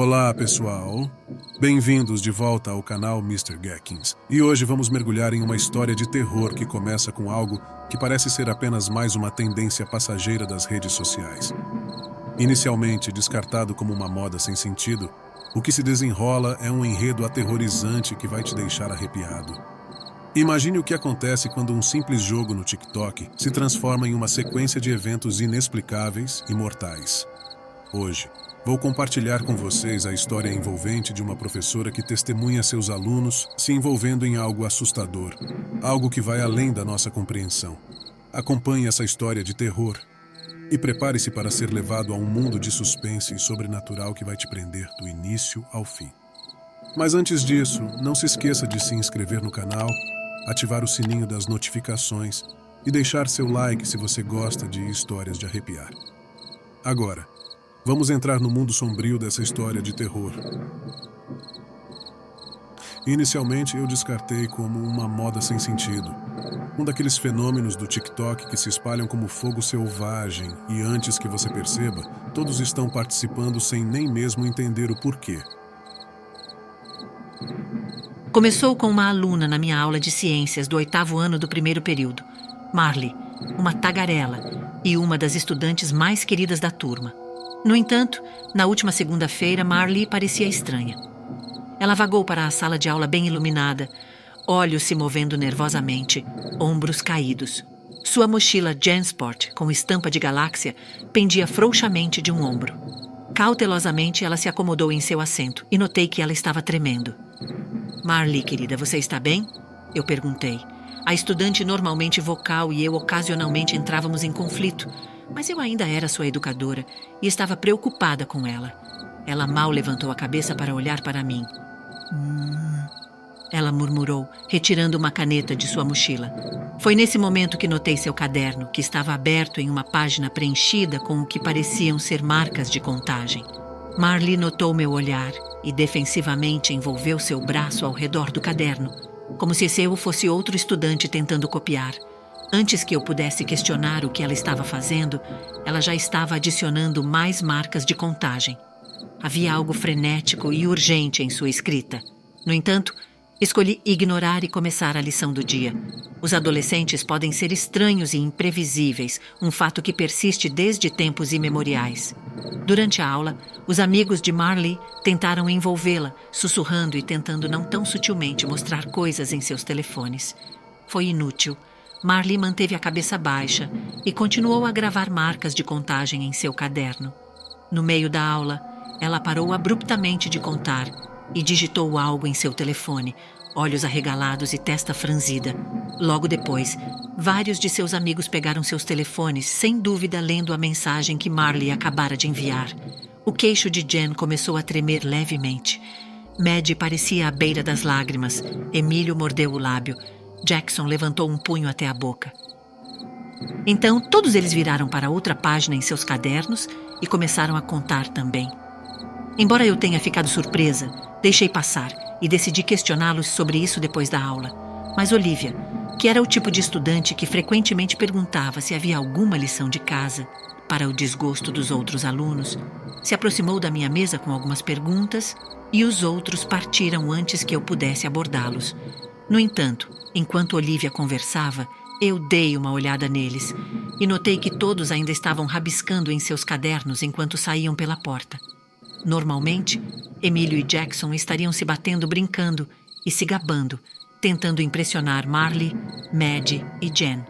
Olá, pessoal! Bem-vindos de volta ao canal Mr. Geckins. E hoje vamos mergulhar em uma história de terror que começa com algo que parece ser apenas mais uma tendência passageira das redes sociais. Inicialmente descartado como uma moda sem sentido, o que se desenrola é um enredo aterrorizante que vai te deixar arrepiado. Imagine o que acontece quando um simples jogo no TikTok se transforma em uma sequência de eventos inexplicáveis e mortais. Hoje, vou compartilhar com vocês a história envolvente de uma professora que testemunha seus alunos se envolvendo em algo assustador, algo que vai além da nossa compreensão. Acompanhe essa história de terror e prepare-se para ser levado a um mundo de suspense e sobrenatural que vai te prender do início ao fim. Mas antes disso, não se esqueça de se inscrever no canal, ativar o sininho das notificações e deixar seu like se você gosta de histórias de arrepiar. Agora, vamos entrar no mundo sombrio dessa história de terror. Inicialmente eu descartei como uma moda sem sentido, um daqueles fenômenos do TikTok que se espalham como fogo selvagem e antes que você perceba, todos estão participando sem nem mesmo entender o porquê. Começou com uma aluna na minha aula de ciências do 8º ano do primeiro período, Marley, uma tagarela e uma das estudantes mais queridas da turma. No entanto, na última segunda-feira, Marley parecia estranha. Ela vagou para a sala de aula bem iluminada, olhos se movendo nervosamente, ombros caídos. Sua mochila Jansport, com estampa de galáxia, pendia frouxamente de um ombro. Cautelosamente, ela se acomodou em seu assento e notei que ela estava tremendo. Marley, querida, você está bem? Eu perguntei. A estudante normalmente vocal e eu ocasionalmente entrávamos em conflito, mas eu ainda era sua educadora e estava preocupada com ela. Ela mal levantou a cabeça para olhar para mim. Ela murmurou, retirando uma caneta de sua mochila. Foi nesse momento que notei seu caderno, que estava aberto em uma página preenchida com o que pareciam ser marcas de contagem. Marley notou meu olhar e defensivamente envolveu seu braço ao redor do caderno, como se eu fosse outro estudante tentando copiar. Antes que eu pudesse questionar o que ela estava fazendo, ela já estava adicionando mais marcas de contagem. Havia algo frenético e urgente em sua escrita. No entanto, escolhi ignorar e começar a lição do dia. Os adolescentes podem ser estranhos e imprevisíveis, um fato que persiste desde tempos imemoriais. Durante a aula, os amigos de Marley tentaram envolvê-la, sussurrando e tentando não tão sutilmente mostrar coisas em seus telefones. Foi inútil. Marley manteve a cabeça baixa e continuou a gravar marcas de contagem em seu caderno. No meio da aula, ela parou abruptamente de contar e digitou algo em seu telefone, olhos arregalados e testa franzida. Logo depois, vários de seus amigos pegaram seus telefones, sem dúvida lendo a mensagem que Marley acabara de enviar. O queixo de Jen começou a tremer levemente. Maddie parecia à beira das lágrimas. Emílio mordeu o lábio. Jackson levantou um punho até a boca. Então, todos eles viraram para outra página em seus cadernos e começaram a contar também. Embora eu tenha ficado surpresa, deixei passar e decidi questioná-los sobre isso depois da aula. Mas Olivia, que era o tipo de estudante que frequentemente perguntava se havia alguma lição de casa, para o desgosto dos outros alunos, se aproximou da minha mesa com algumas perguntas e os outros partiram antes que eu pudesse abordá-los. No entanto, enquanto Olivia conversava, eu dei uma olhada neles e notei que todos ainda estavam rabiscando em seus cadernos enquanto saíam pela porta. Normalmente, Emílio e Jackson estariam se batendo brincando e se gabando, tentando impressionar Marley, Maddie e Jen.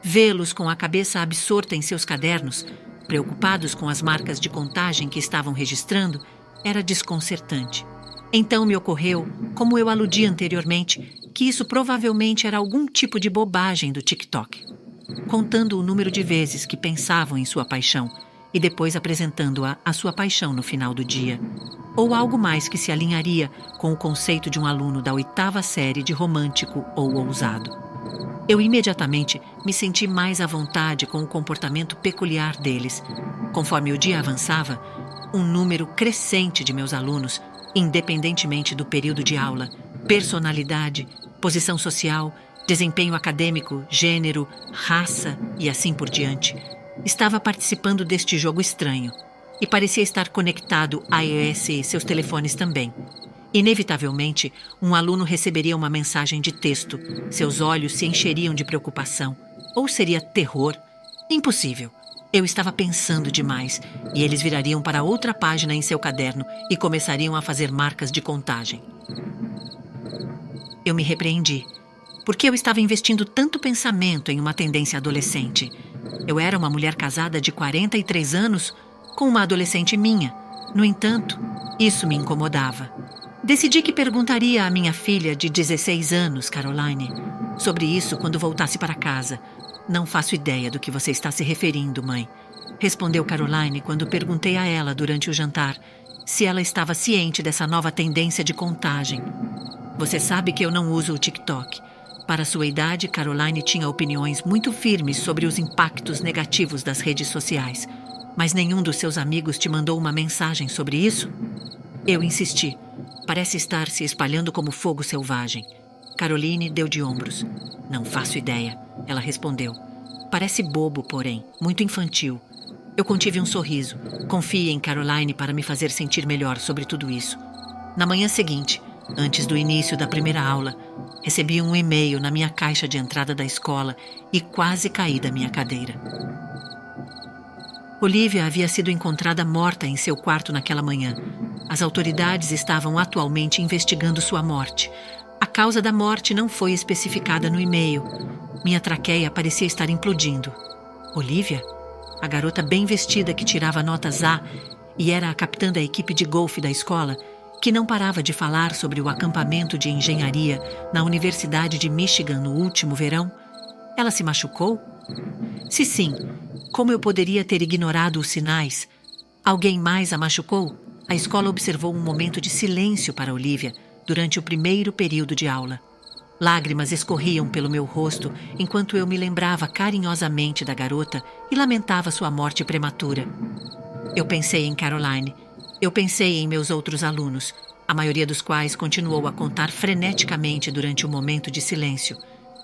Vê-los com a cabeça absorta em seus cadernos, preocupados com as marcas de contagem que estavam registrando, era desconcertante. Então me ocorreu, como eu aludi anteriormente, que isso provavelmente era algum tipo de bobagem do TikTok. Contando o número de vezes que pensavam em sua paixão e depois apresentando-a à sua paixão no final do dia. Ou algo mais que se alinharia com o conceito de um aluno da 8ª série de romântico ou ousado. Eu imediatamente me senti mais à vontade com o comportamento peculiar deles. Conforme o dia avançava, um número crescente de meus alunos, independentemente do período de aula, personalidade, posição social, desempenho acadêmico, gênero, raça e assim por diante, estava participando deste jogo estranho. e parecia estar conectado à iOS e seus telefones também. Inevitavelmente, um aluno receberia uma mensagem de texto. Seus olhos se encheriam de preocupação. Ou seria terror? Impossível. Eu estava pensando demais, e eles virariam para outra página em seu caderno e começariam a fazer marcas de contagem. Eu me repreendi. Por que eu estava investindo tanto pensamento em uma tendência adolescente? Eu era uma mulher casada de 43 anos com uma adolescente minha. No entanto, isso me incomodava. Decidi que perguntaria à minha filha de 16 anos, Caroline, sobre isso quando voltasse para casa. Não faço ideia do que você está se referindo, mãe, respondeu Caroline quando perguntei a ela durante o jantar se ela estava ciente dessa nova tendência de contagem. Você sabe que eu não uso o TikTok. Para sua idade, Caroline tinha opiniões muito firmes sobre os impactos negativos das redes sociais. Mas nenhum dos seus amigos te mandou uma mensagem sobre isso? Eu insisti. Parece estar se espalhando como fogo selvagem. Caroline deu de ombros. Não faço ideia, ela respondeu. Parece bobo, porém, muito infantil. Eu contive um sorriso. Confiei em Caroline para me fazer sentir melhor sobre tudo isso. Na manhã seguinte, antes do início da primeira aula, recebi um e-mail na minha caixa de entrada da escola e quase caí da minha cadeira. Olivia havia sido encontrada morta em seu quarto naquela manhã. As autoridades estavam atualmente investigando sua morte. A causa da morte não foi especificada no e-mail. Minha traqueia parecia estar implodindo. Olivia? A garota bem vestida que tirava notas A e era a capitã da equipe de golfe da escola, que não parava de falar sobre o acampamento de engenharia na Universidade de Michigan no último verão? Ela se machucou? Se sim, como eu poderia ter ignorado os sinais? Alguém mais a machucou? A escola observou um momento de silêncio para Olivia durante o primeiro período de aula. Lágrimas escorriam pelo meu rosto enquanto eu me lembrava carinhosamente da garota e lamentava sua morte prematura. Eu pensei em Caroline. Eu pensei em meus outros alunos, a maioria dos quais continuou a contar freneticamente durante o momento de silêncio.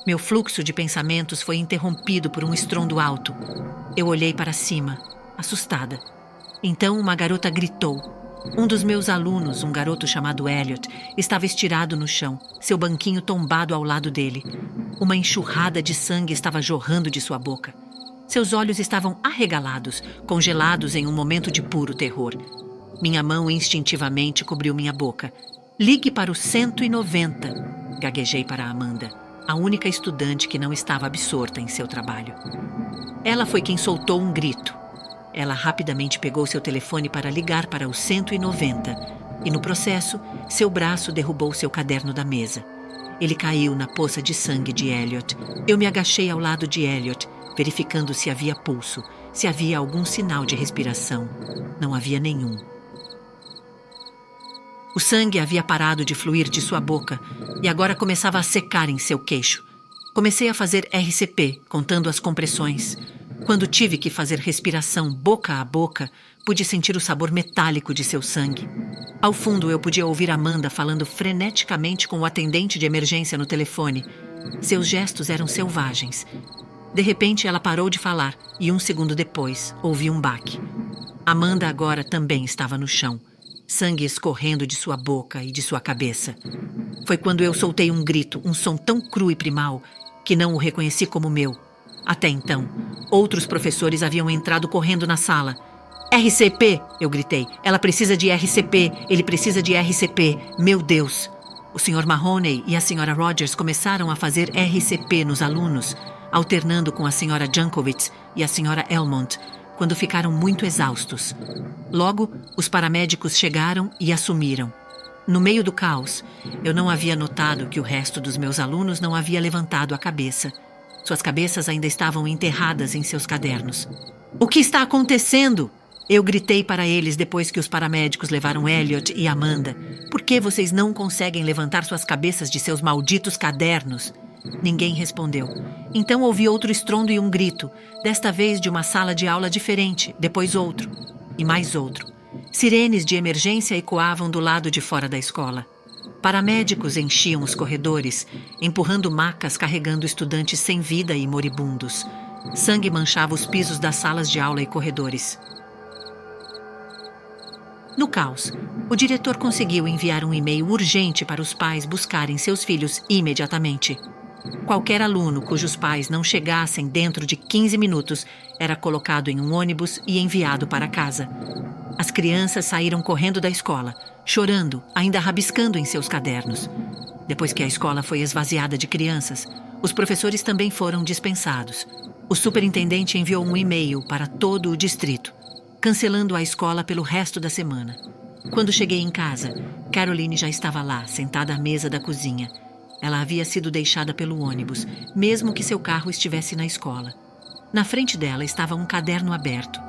Meu fluxo de pensamentos foi interrompido por um estrondo alto. Eu olhei para cima, assustada. Então uma garota gritou. Um dos meus alunos, um garoto chamado Elliot, estava estirado no chão, seu banquinho tombado ao lado dele. Uma enxurrada de sangue estava jorrando de sua boca. Seus olhos estavam arregalados, congelados em um momento de puro terror. Minha mão instintivamente cobriu minha boca. Ligue para o 190, gaguejei para Amanda, a única estudante que não estava absorta em seu trabalho. Ela foi quem soltou um grito. Ela rapidamente pegou seu telefone para ligar para o 190 e, no processo, seu braço derrubou seu caderno da mesa. Ele caiu na poça de sangue de Elliot. Eu me agachei ao lado de Elliot, verificando se havia pulso, se havia algum sinal de respiração. Não havia nenhum. O sangue havia parado de fluir de sua boca e agora começava a secar em seu queixo. Comecei a fazer RCP, contando as compressões. Quando tive que fazer respiração boca a boca, pude sentir o sabor metálico de seu sangue. Ao fundo, eu podia ouvir Amanda falando freneticamente com o atendente de emergência no telefone. Seus gestos eram selvagens. De repente, ela parou de falar e, um segundo depois, ouvi um baque. Amanda agora também estava no chão, sangue escorrendo de sua boca e de sua cabeça. Foi quando eu soltei um grito, um som tão cru e primal, que não o reconheci como meu. Até então, outros professores haviam entrado correndo na sala. RCP! Eu gritei. Ela precisa de RCP! Ele precisa de RCP! Meu Deus! O Sr. Mahoney e a Sra. Rogers começaram a fazer RCP nos alunos, alternando com a Sra. Jankovitz e a Sra. Elmont, quando ficaram muito exaustos. Logo, os paramédicos chegaram e assumiram. No meio do caos, eu não havia notado que o resto dos meus alunos não havia levantado a cabeça. Suas cabeças ainda estavam enterradas em seus cadernos. O que está acontecendo? Eu gritei para eles depois que os paramédicos levaram Elliot e Amanda. Por que vocês não conseguem levantar suas cabeças de seus malditos cadernos? Ninguém respondeu. Então ouvi outro estrondo e um grito, desta vez de uma sala de aula diferente, depois outro, e mais outro. Sirenes de emergência ecoavam do lado de fora da escola. Paramédicos enchiam os corredores, empurrando macas carregando estudantes sem vida e moribundos. Sangue manchava os pisos das salas de aula e corredores. No caos, o diretor conseguiu enviar um e-mail urgente para os pais buscarem seus filhos imediatamente. Qualquer aluno cujos pais não chegassem dentro de 15 minutos era colocado em um ônibus e enviado para casa. As crianças saíram correndo da escola, chorando, ainda rabiscando em seus cadernos. Depois que a escola foi esvaziada de crianças, os professores também foram dispensados. O superintendente enviou um e-mail para todo o distrito, cancelando a escola pelo resto da semana. Quando cheguei em casa, Caroline já estava lá, sentada à mesa da cozinha. Ela havia sido deixada pelo ônibus, mesmo que seu carro estivesse na escola. Na frente dela estava um caderno aberto.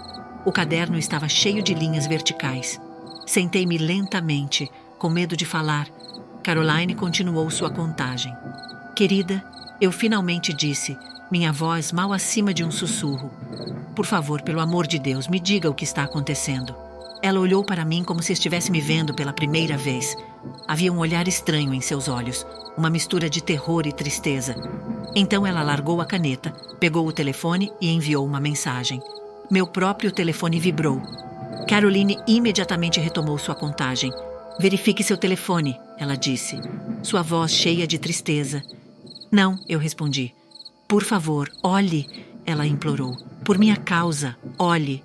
O caderno estava cheio de linhas verticais. Sentei-me lentamente, com medo de falar. Caroline continuou sua contagem. Querida, eu finalmente disse, minha voz mal acima de um sussurro. Por favor, pelo amor de Deus, me diga o que está acontecendo. Ela olhou para mim como se estivesse me vendo pela primeira vez. Havia um olhar estranho em seus olhos, uma mistura de terror e tristeza. Então ela largou a caneta, pegou o telefone e enviou uma mensagem. Meu próprio telefone vibrou. Caroline imediatamente retomou sua contagem. Verifique seu telefone, ela disse, sua voz cheia de tristeza. Não, eu respondi. Por favor, olhe, ela implorou. Por minha causa, olhe.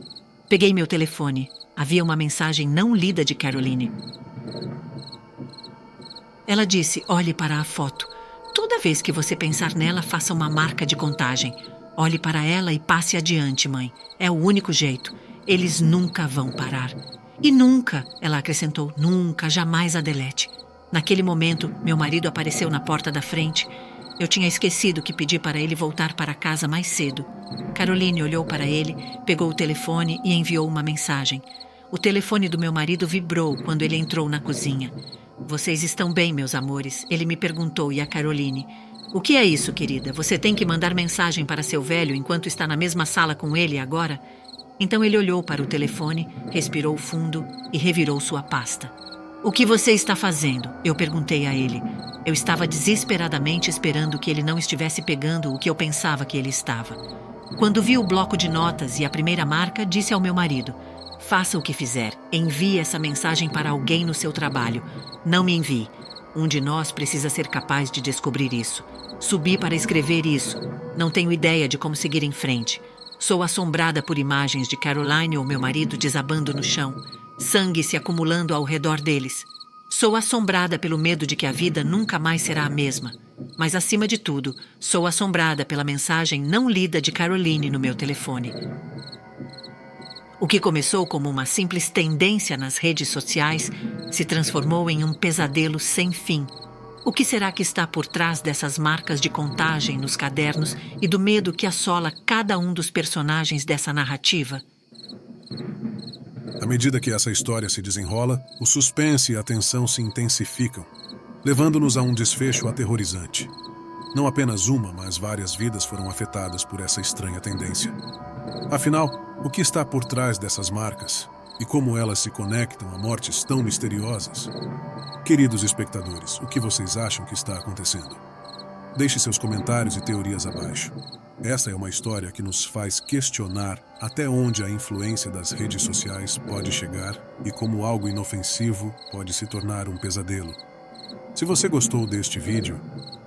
Peguei meu telefone. Havia uma mensagem não lida de Caroline. Ela disse, olhe para a foto. Toda vez que você pensar nela, faça uma marca de contagem. Olhe para ela e passe adiante, mãe. É o único jeito. Eles nunca vão parar. E nunca, ela acrescentou, nunca, jamais a delete. Naquele momento, meu marido apareceu na porta da frente. Eu tinha esquecido que pedi para ele voltar para casa mais cedo. Caroline olhou para ele, pegou o telefone e enviou uma mensagem. O telefone do meu marido vibrou quando ele entrou na cozinha. Vocês estão bem, meus amores? Ele me perguntou e a Caroline. O que é isso, querida? Você tem que mandar mensagem para seu velho enquanto está na mesma sala com ele agora? Então ele olhou para o telefone, respirou fundo e revirou sua pasta. O que você está fazendo? Eu perguntei a ele. Eu estava desesperadamente esperando que ele não estivesse pegando o que eu pensava que ele estava. Quando vi o bloco de notas e a primeira marca, disse ao meu marido, faça o que fizer, envie essa mensagem para alguém no seu trabalho. Não me envie. Um de nós precisa ser capaz de descobrir isso. Subi para escrever isso. Não tenho ideia de como seguir em frente. Sou assombrada por imagens de Caroline ou meu marido desabando no chão, sangue se acumulando ao redor deles. Sou assombrada pelo medo de que a vida nunca mais será a mesma. Mas, acima de tudo, sou assombrada pela mensagem não lida de Caroline no meu telefone. O que começou como uma simples tendência nas redes sociais se transformou em um pesadelo sem fim. O que será que está por trás dessas marcas de contagem nos cadernos e do medo que assola cada um dos personagens dessa narrativa? À medida que essa história se desenrola, o suspense e a tensão se intensificam, levando-nos a um desfecho aterrorizante. Não apenas uma, mas várias vidas foram afetadas por essa estranha tendência. Afinal, o que está por trás dessas marcas? E como elas se conectam a mortes tão misteriosas? Queridos espectadores, o que vocês acham que está acontecendo? Deixe seus comentários e teorias abaixo. Esta é uma história que nos faz questionar até onde a influência das redes sociais pode chegar e como algo inofensivo pode se tornar um pesadelo. Se você gostou deste vídeo,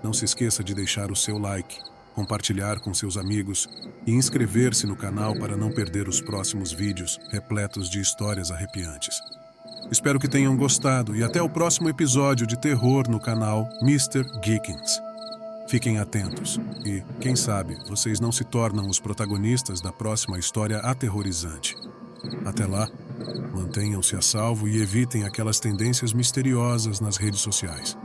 não se esqueça de deixar o seu like, compartilhar com seus amigos e inscrever-se no canal para não perder os próximos vídeos repletos de histórias arrepiantes. Espero que tenham gostado e até o próximo episódio de terror no canal Mr. Geekins. Fiquem atentos e, quem sabe, vocês não se tornam os protagonistas da próxima história aterrorizante. Até lá, mantenham-se a salvo e evitem aquelas tendências misteriosas nas redes sociais.